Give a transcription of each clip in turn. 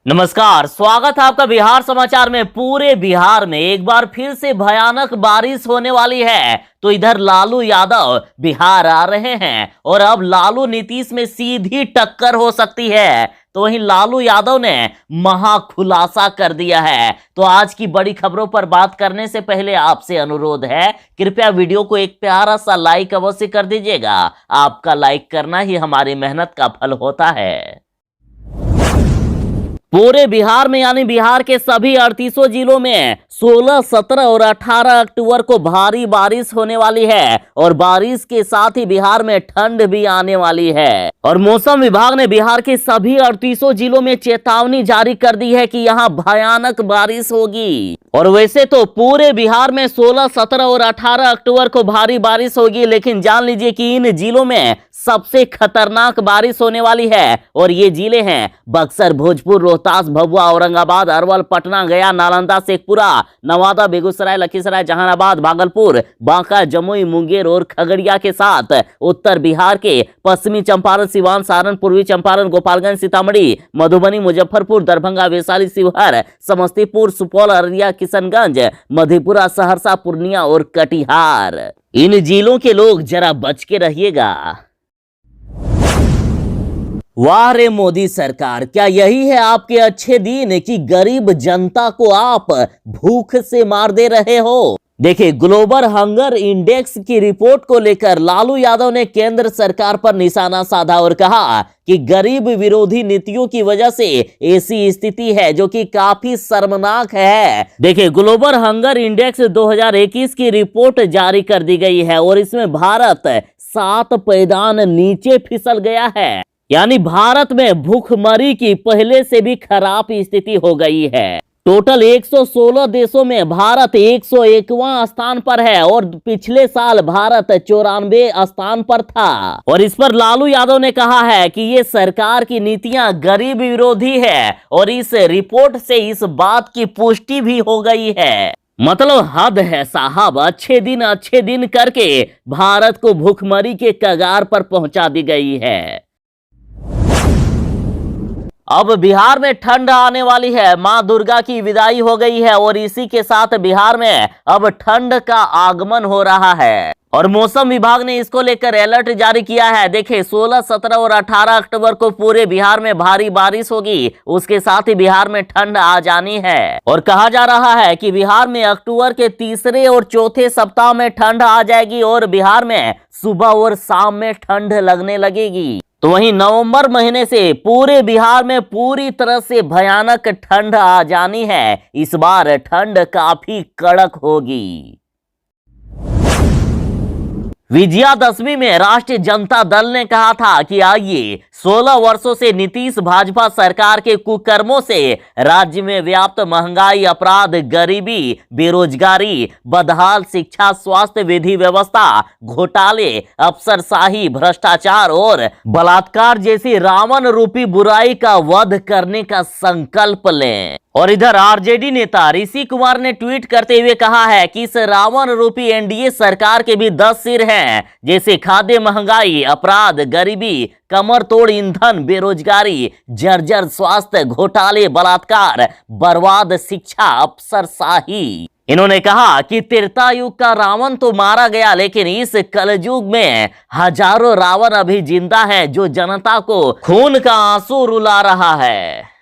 नमस्कार, स्वागत है आपका बिहार समाचार में। पूरे बिहार में एक बार फिर से भयानक बारिश होने वाली है। तो इधर लालू यादव बिहार आ रहे हैं और अब लालू नीतीश में सीधी टक्कर हो सकती है। तो वहीं लालू यादव ने महा खुलासा कर दिया है। तो आज की बड़ी खबरों पर बात करने से पहले आपसे अनुरोध है, कृपया वीडियो को एक प्यारा सा लाइक अवश्य कर दीजिएगा। आपका लाइक करना ही हमारी मेहनत का फल होता है। पूरे बिहार में यानी बिहार के सभी 38 जिलों में 16, 17 और 18 अक्टूबर को भारी बारिश होने वाली है और बारिश के साथ ही बिहार में ठंड भी आने वाली है। और मौसम विभाग ने बिहार के सभी 38 जिलों में चेतावनी जारी कर दी है कि यहां भयानक बारिश होगी। और वैसे तो पूरे बिहार में 16, 17 और 18 अक्टूबर को भारी बारिश होगी, लेकिन जान लीजिए कि इन जिलों में सबसे खतरनाक बारिश होने वाली है। और ये जिले हैं बक्सर, भोजपुर, रोहतास, भभुआ, औरंगाबाद, अरवल, पटना, गया, नालंदा, शेखपुरा, नवादा, बेगूसराय, लखीसराय, जहानाबाद, भागलपुर, बांका, जमुई, मुंगेर और खगड़िया के साथ उत्तर बिहार के पश्चिमी चंपारण, सिवान, सारण, पूर्वी चंपारण, गोपालगंज, सीतामढ़ी, मधुबनी, मुजफ्फरपुर, दरभंगा, वैशाली, शिवहर, समस्तीपुर, सुपौल, अररिया, किशनगंज, मधेपुरा, सहरसा, पूर्णिया और कटिहार। इन जिलों के लोग जरा बच के रहिएगा। वाह रे मोदी सरकार, क्या यही है आपके अच्छे दिन कि गरीब जनता को आप भूख से मार दे रहे हो। देखिए, ग्लोबल हंगर इंडेक्स की रिपोर्ट को लेकर लालू यादव ने केंद्र सरकार पर निशाना साधा और कहा कि गरीब विरोधी नीतियों की वजह से ऐसी स्थिति है जो कि काफी शर्मनाक है। देखिए, ग्लोबल हंगर इंडेक्स 2021 की रिपोर्ट जारी कर दी गई है और इसमें भारत 7 पायदान नीचे फिसल गया है। यानी भारत में भूखमरी की पहले से भी खराब स्थिति हो गई है। टोटल 116 देशों में भारत 101वां स्थान पर है और पिछले साल भारत 94 स्थान पर था। और इस पर लालू यादव ने कहा है कि ये सरकार की नीतियां गरीब विरोधी है और इस रिपोर्ट से इस बात की पुष्टि भी हो गई है। मतलब हद है साहब, अच्छे दिन करके भारत को भूखमरी के कगार पर पहुंचा दी गई है। अब बिहार में ठंड आने वाली है। मां दुर्गा की विदाई हो गई है और इसी के साथ बिहार में अब ठंड का आगमन हो रहा है। और मौसम विभाग ने इसको लेकर अलर्ट जारी किया है। देखिए, 16, 17 और 18 अक्टूबर को पूरे बिहार में भारी बारिश होगी। उसके साथ ही बिहार में ठंड आ जानी है। और कहा जा रहा है कि बिहार में अक्टूबर के तीसरे और चौथे सप्ताह में ठंड आ जाएगी और बिहार में सुबह और शाम में ठंड लगने लगेगी। तो वहीं नवंबर महीने से पूरे बिहार में पूरी तरह से भयानक ठंड आ जानी है। इस बार ठंड काफी कड़क होगी। विजयादशमी में राष्ट्रीय जनता दल ने कहा था कि आइए 16 वर्षों से नीतीश भाजपा सरकार के कुकर्मों से राज्य में व्याप्त महंगाई, अपराध, गरीबी, बेरोजगारी, बदहाल शिक्षा, स्वास्थ्य, विधि व्यवस्था, घोटाले, अफसरशाही, भ्रष्टाचार और बलात्कार जैसी रावण रूपी बुराई का वध करने का संकल्प लें। और इधर आरजेडी नेता ऋषि कुमार ने ट्वीट करते हुए कहा है कि इस रावण रूपी एनडीए सरकार के भी 10 सिर हैं, जैसे खाद्य महंगाई, अपराध, गरीबी, कमर तोड़ ईंधन, बेरोजगारी, जर्जर स्वास्थ्य, घोटाले, बलात्कार, बर्बाद शिक्षा, अफसरशाही। इन्होंने कहा कि त्रेता युग का रावण तो मारा गया, लेकिन इस कलयुग में हजारों रावण अभी जिंदा है जो जनता को खून का आंसू रुला रहा है।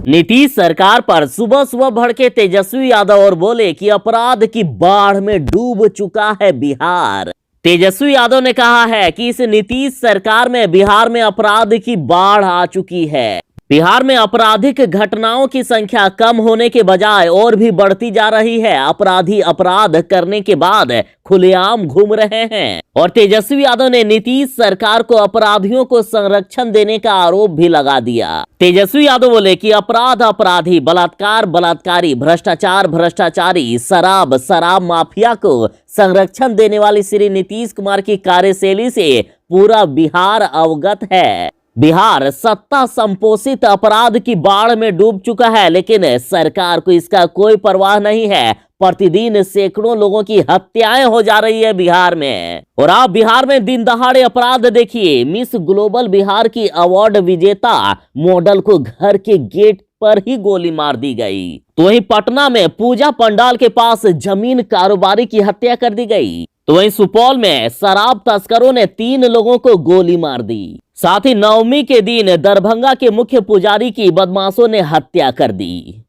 नीतीश सरकार पर सुबह सुबह भड़के तेजस्वी यादव और बोले कि अपराध की बाढ़ में डूब चुका है बिहार। तेजस्वी यादव ने कहा है कि इस नीतीश सरकार में बिहार में अपराध की बाढ़ आ चुकी है। बिहार में आपराधिक घटनाओं की संख्या कम होने के बजाय और भी बढ़ती जा रही है। अपराधी अपराध करने के बाद खुलेआम घूम रहे हैं। और तेजस्वी यादव ने नीतीश सरकार को अपराधियों को संरक्षण देने का आरोप भी लगा दिया। तेजस्वी यादव बोले कि अपराध अपराधी, बलात्कार बलात्कारी, भ्रष्टाचार भ्रष्टाचारी, शराब माफिया को संरक्षण देने वाली श्री नीतीश कुमार की कार्यशैली से पूरा बिहार अवगत है। बिहार सत्ता संपोषित अपराध की बाढ़ में डूब चुका है, लेकिन सरकार को इसका कोई परवाह नहीं है। प्रतिदिन सैकड़ों लोगों की हत्याएं हो जा रही है बिहार में। और आप बिहार में दिन दहाड़े अपराध देखिए। मिस ग्लोबल बिहार की अवार्ड विजेता मॉडल को घर के गेट पर ही गोली मार दी गई। तो वहीं पटना में पूजा पंडाल के पास जमीन कारोबारी की हत्या कर दी गई। तो वहीं सुपौल में शराब तस्करों ने 3 लोगों को गोली मार दी। साथ ही नवमी के दिन दरभंगा के मुख्य पुजारी की बदमाशों ने हत्या कर दी।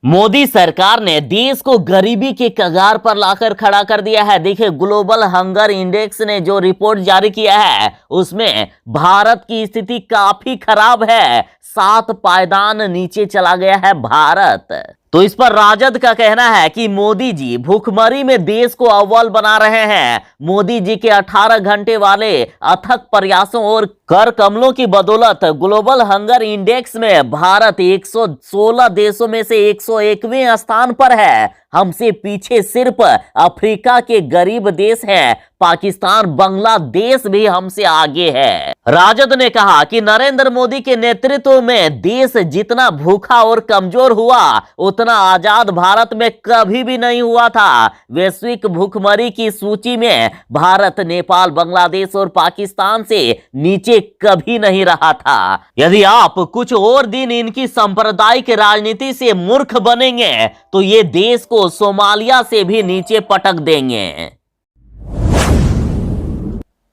मोदी सरकार ने देश को गरीबी के कगार पर लाकर खड़ा कर दिया है। देखिए, ग्लोबल हंगर इंडेक्स ने जो रिपोर्ट जारी किया है उसमें भारत की स्थिति काफी खराब है। 7 पायदान नीचे चला गया है भारत। तो इस पर राजद का कहना है कि मोदी जी भूखमरी में देश को अव्वल बना रहे हैं। मोदी जी के 18 घंटे वाले अथक प्रयासों और कर कमलों की बदौलत ग्लोबल हंगर इंडेक्स में भारत 116 देशों में से 101वें स्थान पर है। हमसे पीछे सिर्फ अफ्रीका के गरीब देश हैं। पाकिस्तान, बांग्लादेश भी हमसे आगे है। राजद ने कहा कि नरेंद्र मोदी के नेतृत्व में देश जितना भूखा और कमजोर हुआ उतना आजाद भारत में कभी भी नहीं हुआ था। वैश्विक भूखमरी की सूची में भारत नेपाल, बांग्लादेश और पाकिस्तान से नीचे कभी नहीं रहा था। यदि आप कुछ और दिन इनकी सांप्रदायिक राजनीति से मूर्ख बनेंगे तो ये देश को सोमालिया से भी नीचे पटक देंगे।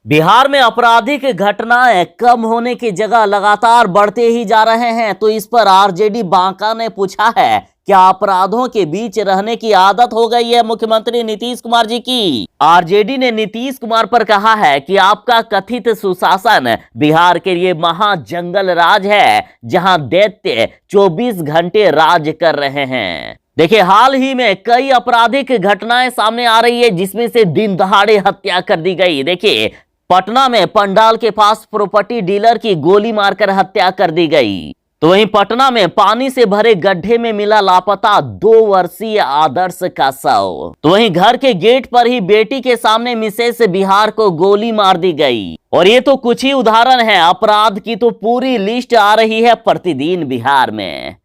बिहार में आपराधिक घटनाएं कम होने की जगह लगातार बढ़ते ही जा रहे हैं। तो इस पर आरजेडी बांका ने पूछा है, क्या अपराधों के बीच रहने की आदत हो गई है मुख्यमंत्री नीतीश कुमार जी की? आरजेडी ने नीतीश कुमार पर कहा है कि आपका कथित सुशासन बिहार के लिए महाजंगल राज है, जहां दैत्य 24 घंटे राज कर रहे हैं। देखिए, हाल ही में कई आपराधिक घटनाएं सामने आ रही है, जिसमें से दिन दहाड़े हत्या कर दी गई। देखिए, पटना में पंडाल के पास प्रॉपर्टी डीलर की गोली मारकर हत्या कर दी गई। तो वहीं पटना में पानी से भरे गड्ढे में मिला लापता 2 वर्षीय आदर्श का शव। तो वहीं घर के गेट पर ही बेटी के सामने मिसेस बिहार को गोली मार दी गई। और ये तो कुछ ही उदाहरण है, अपराध की तो पूरी लिस्ट आ रही है प्रतिदिन बिहार में।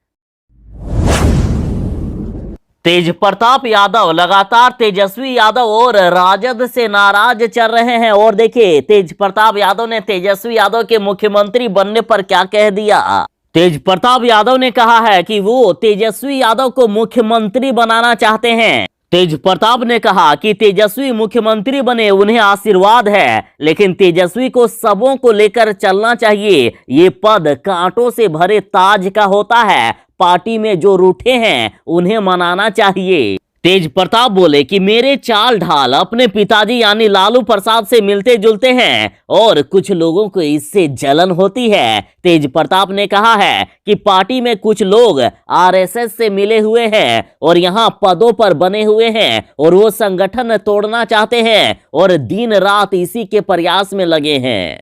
तेज प्रताप यादव लगातार तेजस्वी यादव और राजद से नाराज चल रहे हैं। और देखिए, तेज प्रताप यादव ने तेजस्वी यादव के मुख्यमंत्री बनने पर क्या कह दिया। तेज प्रताप यादव ने कहा है कि वो तेजस्वी यादव को मुख्यमंत्री बनाना चाहते हैं। तेज प्रताप ने कहा कि तेजस्वी मुख्यमंत्री बने उन्हें आशीर्वाद है, लेकिन तेजस्वी को सबों को लेकर चलना चाहिए। ये पद कांटों से भरे ताज का होता है। पार्टी में जो रूठे हैं उन्हें मनाना चाहिए। तेज प्रताप बोले कि मेरे चाल ढाल अपने पिताजी यानी लालू प्रसाद से मिलते जुलते हैं और कुछ लोगों को इससे जलन होती है। तेज प्रताप ने कहा है कि पार्टी में कुछ लोग आरएसएस से मिले हुए हैं और यहां पदों पर बने हुए हैं और वो संगठन तोड़ना चाहते हैं और दिन रात इसी के प्रयास में लगे हैं।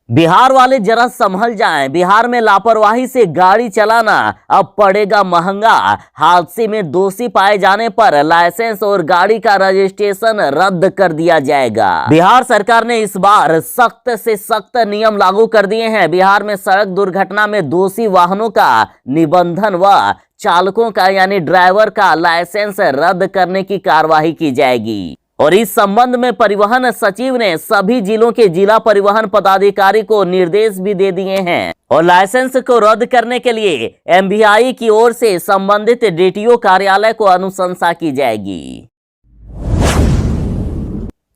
बिहार वाले जरा संभल जाएं। बिहार में लापरवाही से गाड़ी चलाना अब पड़ेगा महंगा। हादसे में दोषी पाए जाने पर लाइसेंस और गाड़ी का रजिस्ट्रेशन रद्द कर दिया जाएगा। बिहार सरकार ने इस बार सख्त से सख्त नियम लागू कर दिए हैं। बिहार में सड़क दुर्घटना में दोषी वाहनों का निबंधन व चालकों का यानी ड्राइवर का लाइसेंस रद्द करने की कार्रवाई की जाएगी। और इस संबंध में परिवहन सचिव ने सभी जिलों के जिला परिवहन पदाधिकारी को निर्देश भी दे दिए हैं। और लाइसेंस को रद्द करने के लिए एमवीआई की ओर से संबंधित डीटीओ कार्यालय को अनुशंसा की जाएगी।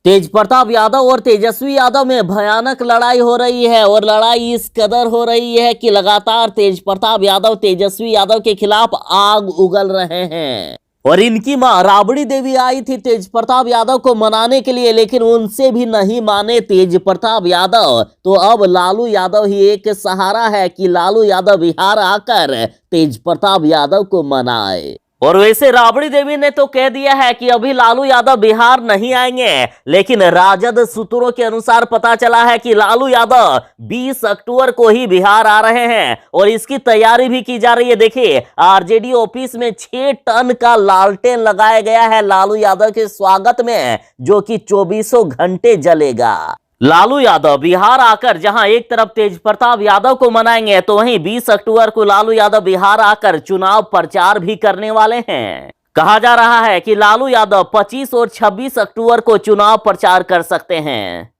तेज प्रताप यादव और तेजस्वी यादव में भयानक लड़ाई हो रही है और लड़ाई इस कदर हो रही है कि लगातार तेज प्रताप यादव तेजस्वी यादव के खिलाफ आग उगल रहे हैं। और इनकी मां राबड़ी देवी आई थी तेज प्रताप यादव को मनाने के लिए, लेकिन उनसे भी नहीं माने तेज प्रताप यादव। तो अब लालू यादव ही एक सहारा है कि लालू यादव बिहार आकर तेज प्रताप यादव को मनाए। और वैसे राबड़ी देवी ने तो कह दिया है कि अभी लालू यादव बिहार नहीं आएंगे, लेकिन राजद सूत्रों के अनुसार पता चला है कि लालू यादव 20 अक्टूबर को ही बिहार आ रहे हैं और इसकी तैयारी भी की जा रही है। देखिए, आरजेडी ऑफिस में 6 टन का लालटेन लगाया गया है लालू यादव के स्वागत में, जो कि 24 घंटे जलेगा। लालू यादव बिहार आकर जहां एक तरफ तेज प्रताप यादव को मनाएंगे, तो वहीं 20 अक्टूबर को लालू यादव बिहार आकर चुनाव प्रचार भी करने वाले हैं। कहा जा रहा है कि लालू यादव 25 और 26 अक्टूबर को चुनाव प्रचार कर सकते हैं।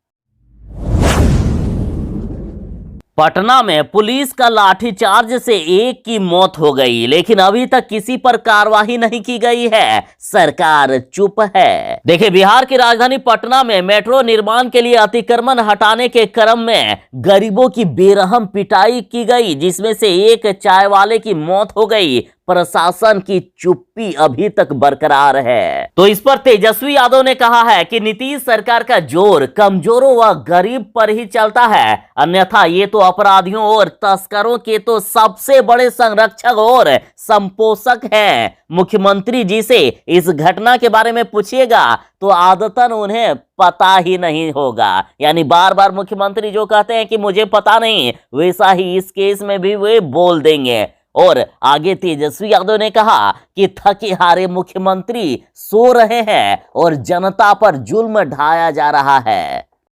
पटना में पुलिस का लाठीचार्ज से एक की मौत हो गई, लेकिन अभी तक किसी पर कार्रवाई नहीं की गई है, सरकार चुप है। देखिए, बिहार की राजधानी पटना में मेट्रो निर्माण के लिए अतिक्रमण हटाने के क्रम में गरीबों की बेरहम पिटाई की गई, जिसमें से एक चाय वाले की मौत हो गई। प्रशासन की चुप्पी अभी तक बरकरार है। तो इस पर तेजस्वी यादव ने कहा है कि नीतीश सरकार का जोर कमजोरों व गरीब पर ही चलता है, अन्यथा ये तो अपराधियों और तस्करों के तो सबसे बड़े संरक्षक और संपोषक हैं। मुख्यमंत्री जी से इस घटना के बारे में पूछिएगा तो आदतन उन्हें पता ही नहीं होगा। यानी बार बार मुख्यमंत्री जो कहते हैं कि मुझे पता नहीं, वैसा ही इस केस में भी वे बोल देंगे। और आगे तेजस्वी यादव ने कहा कि थके हारे मुख्यमंत्री सो रहे हैं और जनता पर जुल्म ढाया जा रहा है।